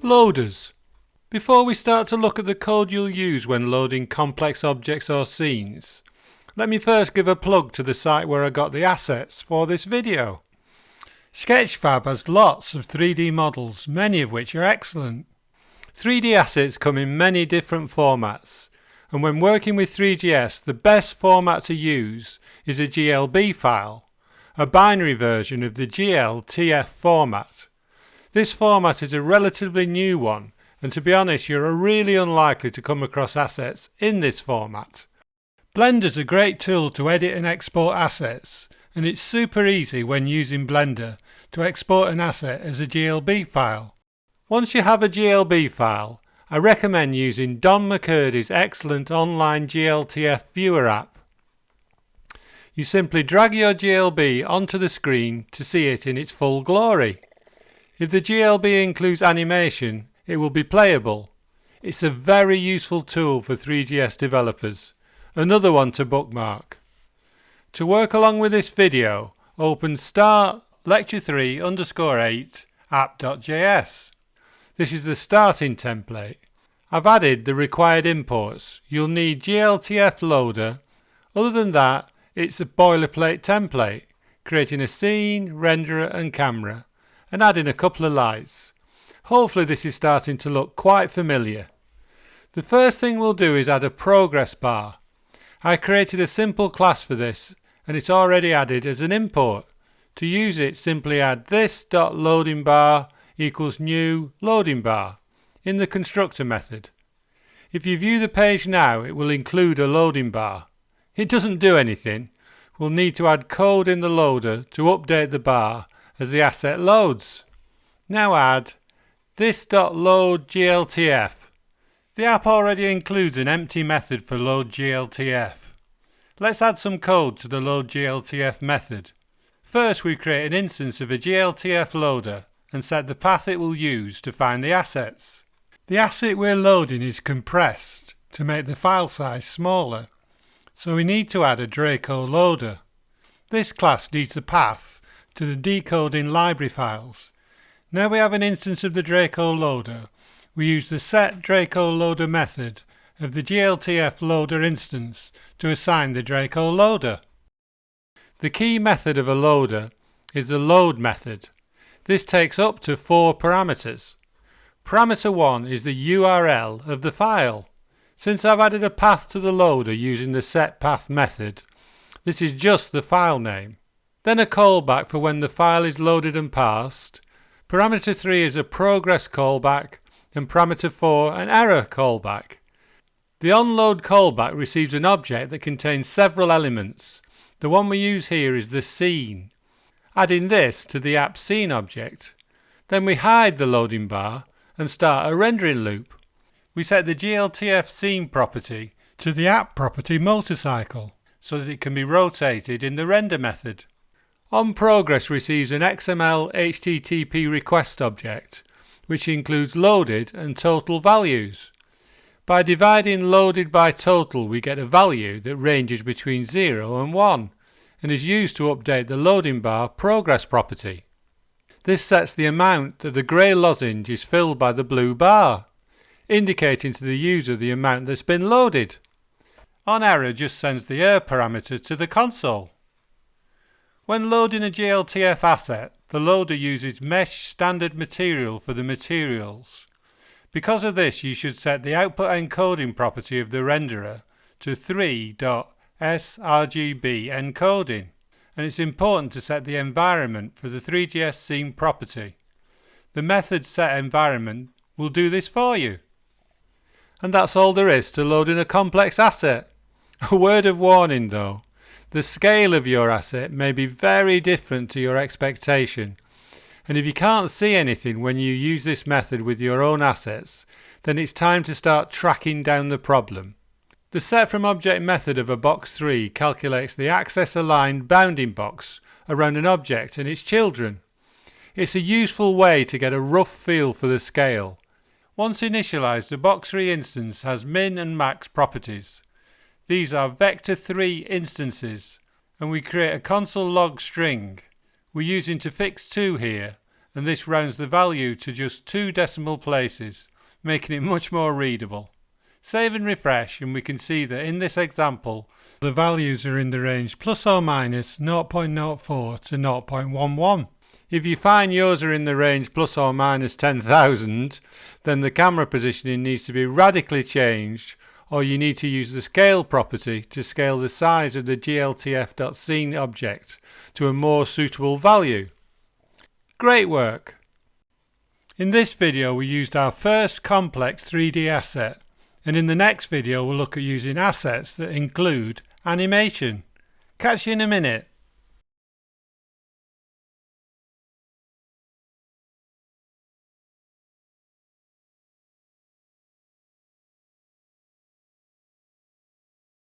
Loaders. Before we start to look at the code you'll use when loading complex objects or scenes, let me first give a plug to the site where I got the assets for this video. Sketchfab has lots of 3D models, many of which are excellent. 3D assets come in many different formats, and when working with Three.JS, the best format to use is a GLB file, a binary version of the GLTF format. This format is a relatively new one, and to be honest, you're really unlikely to come across assets in this format. Blender's a great tool to edit and export assets, and it's super easy when using Blender to export an asset as a GLB file. Once you have a GLB file, I recommend using Don McCurdy's excellent online GLTF viewer app. You simply drag your GLB onto the screen to see it in its full glory. If the GLB includes animation, it will be playable. It's a very useful tool for Three.JS developers. Another one to bookmark. To work along with this video, open Start Lecture 3_8 app.js. This is the starting template. I've added the required imports. You'll need GLTF loader. Other than that, it's a boilerplate template, creating a scene, renderer and camera, and adding a couple of lights. Hopefully this is starting to look quite familiar. The first thing we'll do is add a progress bar. I created a simple class for this, and it's already added as an import. To use it, simply add this.loadingBar equals new loading bar in the constructor method. If you view the page now, it will include a loading bar. It doesn't do anything. We'll need to add code in the loader to update the bar as the asset loads. Now add this.loadGLTF. The app already includes an empty method for loadGLTF. Let's add some code to the loadGLTF method. First, we create an instance of a GLTF loader and set the path it will use to find the assets. The asset we're loading is compressed to make the file size smaller, so we need to add a Draco loader. This class needs a path to the decoding library files. Now we have an instance of the Draco loader, we use the setDracoLoader method of the GLTF loader instance to assign the Draco loader. The key method of a loader is the load method. This takes up to 4 parameters. Parameter 1 is the URL of the file. Since I've added a path to the loader using the setPath method, this is just the file name. Then a callback for when the file is loaded and parsed. Parameter 3 is a progress callback, and parameter 4 an error callback. The onload callback receives an object that contains several elements. The one we use here is the scene. Adding this to the app scene object. Then we hide the loading bar and start a rendering loop. We set the GLTF scene property to the app property motorcycle so that it can be rotated in the render method. OnProgress receives an XML HTTP request object, which includes loaded and total values. By dividing loaded by total, we get a value that ranges between 0 and 1 and is used to update the loading bar progress property. This sets the amount that the grey lozenge is filled by the blue bar, indicating to the user the amount that's been loaded. OnError just sends the error parameter to the console. When loading a GLTF asset, the loader uses mesh standard material for the materials. Because of this, you should set the output encoding property of the renderer to 3.sRGB encoding, and it's important to set the environment for the Three.JS scene property. The method setEnvironment will do this for you. And that's all there is to loading a complex asset. A word of warning though, the scale of your asset may be very different to your expectation. And if you can't see anything when you use this method with your own assets, then it's time to start tracking down the problem. The setFromObject method of a box 3 calculates the axis-aligned bounding box around an object and its children. It's a useful way to get a rough feel for the scale. Once initialized, the box 3 instance has min and max properties. These are vector3 instances, and we create a console log string. We're using to fix2 here, and this rounds the value to just 2 decimal places, making it much more readable. Save and refresh, and we can see that in this example the values are in the range plus or minus 0.04 to 0.11. If you find yours are in the range plus or minus 10,000, then the camera positioning needs to be radically changed, or you need to use the scale property to scale the size of the gltf.scene object to a more suitable value. Great work! In this video we used our first complex 3D asset, and in the next video we'll look at using assets that include animation. Catch you in a minute.